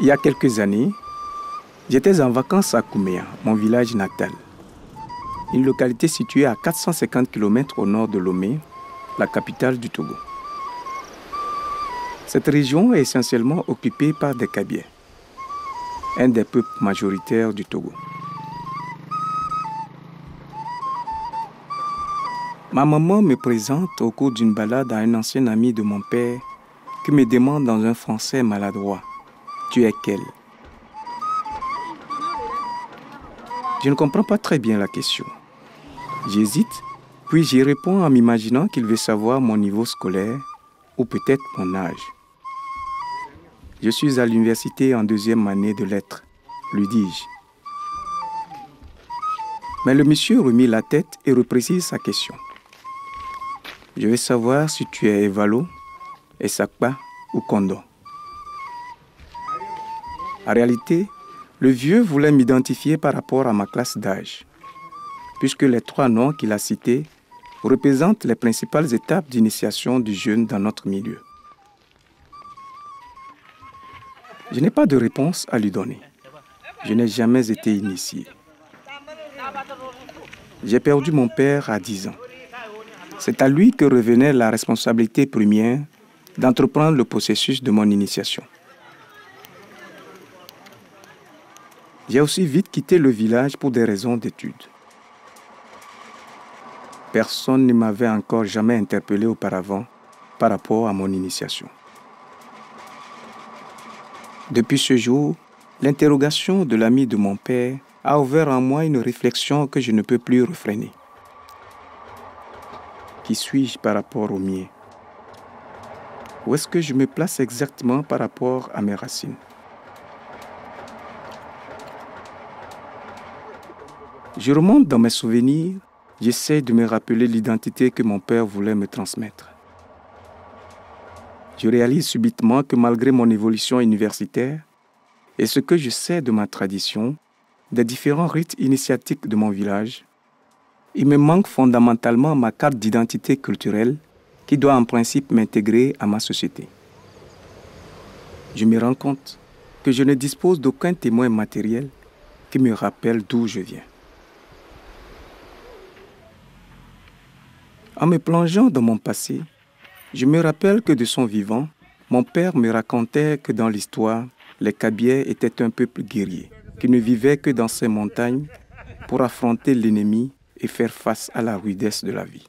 Il y a quelques années, j'étais en vacances à Kouméa, mon village natal. Une localité située à 450 km au nord de Lomé, la capitale du Togo. Cette région est essentiellement occupée par des Kabyles, un des peuples majoritaires du Togo. Ma maman me présente au cours d'une balade à un ancien ami de mon père qui me demande dans un français maladroit « Tu es quel ?» Je ne comprends pas très bien la question. J'hésite, puis j'y réponds en m'imaginant qu'il veut savoir mon niveau scolaire ou peut-être mon âge. Je suis à l'université en 2e année de lettres, lui dis-je. Mais le monsieur remit la tête et reprécise sa question. Je veux savoir si tu es Evalo, Esakpa ou Kondo. En réalité, le vieux voulait m'identifier par rapport à ma classe d'âge, puisque les 3 noms qu'il a cités représentent les principales étapes d'initiation du jeune dans notre milieu. Je n'ai pas de réponse à lui donner. Je n'ai jamais été initié. J'ai perdu mon père à 10 ans. C'est à lui que revenait la responsabilité première d'entreprendre le processus de mon initiation. J'ai aussi vite quitté le village pour des raisons d'études. Personne ne m'avait encore jamais interpellé auparavant par rapport à mon initiation. Depuis ce jour, l'interrogation de l'ami de mon père a ouvert en moi une réflexion que je ne peux plus refréner. Qui suis-je par rapport au mien? Où est-ce que je me place exactement par rapport à mes racines? Je remonte dans mes souvenirs, j'essaie de me rappeler l'identité que mon père voulait me transmettre. Je réalise subitement que malgré mon évolution universitaire et ce que je sais de ma tradition, des différents rites initiatiques de mon village, il me manque fondamentalement ma carte d'identité culturelle qui doit en principe m'intégrer à ma société. Je me rends compte que je ne dispose d'aucun témoin matériel qui me rappelle d'où je viens. En me plongeant dans mon passé, je me rappelle que de son vivant, mon père me racontait que dans l'histoire, les Kabyles étaient un peuple guerrier, qui ne vivait que dans ces montagnes pour affronter l'ennemi et faire face à la rudesse de la vie.